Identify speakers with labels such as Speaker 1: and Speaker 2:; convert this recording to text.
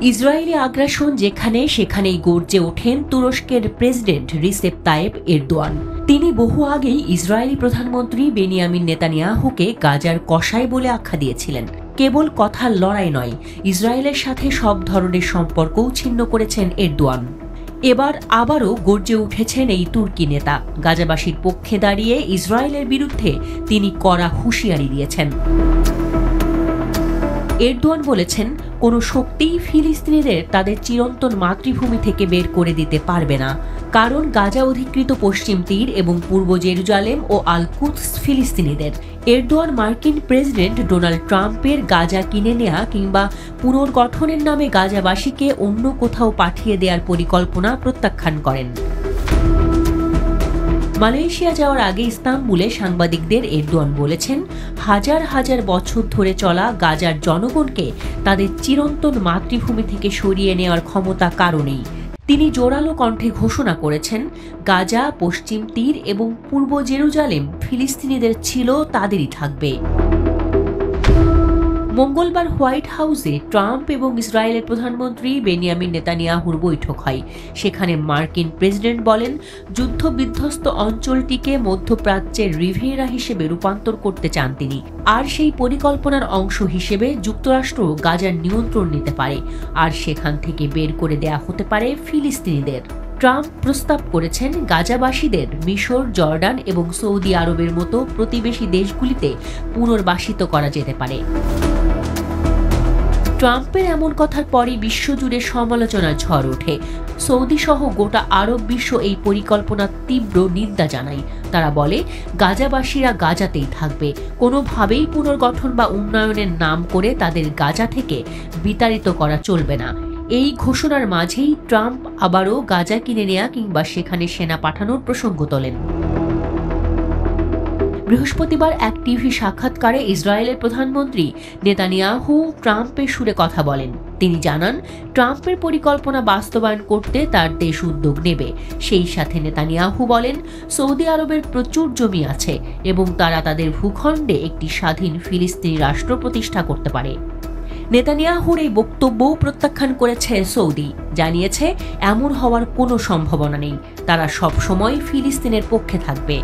Speaker 1: Israeli আগ্রাসন যেখানে সেখানেই গর্জে ওঠেন তুরস্কের প্রেসিডেন্ট রিসেপ তাইয়েপ এরদোয়ান। তিনি বহু আগেই ইসরায়েলি প্রধানমন্ত্রী বেনিয়ামিন নেতানিয়াহুকে গাজার কসাই বলে আখ্যা দিয়েছিলেন। কেবল কথার লড়াই নয়, ইসরায়েলের সাথে সব ধরনের সম্পর্কও ছিন্ন করেছেন এরদোয়ান। এবার আবারও গর্জে উঠেছেন এই তুর্কি নেতা। গাজাবাসীর পক্ষে দাঁড়িয়ে ইসরায়েলের বিরুদ্ধে তিনি কড়া হুঁশিয়ারি দিয়েছেন। এরদোয়ান বলেছেন, কোনো শক্তিই ফিলিস্তিনিদের তাদের চিরন্তন মাতৃভূমি থেকে বের করে দিতে পারবে না, কারণ গাজা অধিকৃত পশ্চিম তীর এবং পূর্ব জেরুজালেম ও আল কুদস ফিলিস্তিনিদের। এরদোয়ান মার্কিন প্রেসিডেন্ট ডোনাল্ড ট্রাম্পের গাজা কিনে নেয়া কিংবা পুনর্গঠনের নামে গাজাবাসীকে অন্য কোথাও পাঠিয়ে দেওয়ার পরিকল্পনা প্রত্যাখ্যান করেন। মালয়েশিয়া যাওয়ার আগে ইস্তাম্বুলে সাংবাদিকদের এরদোয়ান বলেছেন, হাজার হাজার বছর ধরে চলা গাজার জনগণকে তাদের চিরন্তন মাতৃভূমি থেকে সরিয়ে নেওয়ার ক্ষমতা কারণেই। তিনি জোরালো কণ্ঠে ঘোষণা করেছেন, গাজা, পশ্চিম তীর এবং পূর্ব জেরুজালেম ফিলিস্তিনিদের ছিল, তাদেরই থাকবে। মঙ্গলবার হোয়াইট হাউসে ট্রাম্প এবং ইসরায়েলের প্রধানমন্ত্রী বেনিয়ামিন নেতানিয়াহুর বৈঠক হয়। সেখানে মার্কিন প্রেসিডেন্ট বলেন, যুদ্ধবিধ্বস্ত অঞ্চলটিকে মধ্যপ্রাচ্যের রিভেরা হিসেবে রূপান্তর করতে চান তিনি। আর সেই পরিকল্পনার অংশ হিসেবে যুক্তরাষ্ট্র গাজার নিয়ন্ত্রণ নিতে পারে, আর সেখান থেকে বের করে দেয়া হতে পারে ফিলিস্তিনিদের। ট্রাম্প প্রস্তাব করেছেন, গাজাবাসীদের মিশর, জর্ডান এবং সৌদি আরবের মতো প্রতিবেশী দেশগুলিতে পুনর্বাসিত করা যেতে পারে। ট্রাম্পের এমন কথার পরই বিশ্বজুড়ে সমালোচনার ঝড় ওঠে। সৌদি সহ গোটা আরব বিশ্ব এই পরিকল্পনার তীব্র নিন্দা জানায়। তারা বলে, গাজাবাসীরা গাজাতেই থাকবে, কোনোভাবেই পুনর্গঠন বা উন্নয়নের নাম করে তাদের গাজা থেকে বিতাড়িত করা চলবে না। এই ঘোষণার মাঝেই ট্রাম্প আবারও গাজা কিনে নেয়া কিংবা সেখানে সেনা পাঠানোর প্রসঙ্গ তোলেন। বৃহস্পতিবার এক টিভি সাক্ষাৎকারে ইসরায়েলের প্রধানমন্ত্রী নেতানিয়াহু ট্রাম্পের সুরে কথা বলেন। তিনি জানান, ট্রাম্পের পরিকল্পনা বাস্তবায়ন করতে তার দেশ উদ্যোগ নেবে। সেই সাথে নেতানিয়াহু বলেন, সৌদি আরবের প্রচুর জমি আছে এবং তারা তাদের ভূখণ্ডে একটি স্বাধীন ফিলিস্তিনি রাষ্ট্র প্রতিষ্ঠা করতে পারে। নেতানিয়াহুর এই বক্তব্যও প্রত্যাখ্যান করেছে সৌদি, জানিয়েছে এমন হওয়ার কোনো সম্ভাবনা নেই, তারা সব সময় ফিলিস্তিনের পক্ষে থাকবে।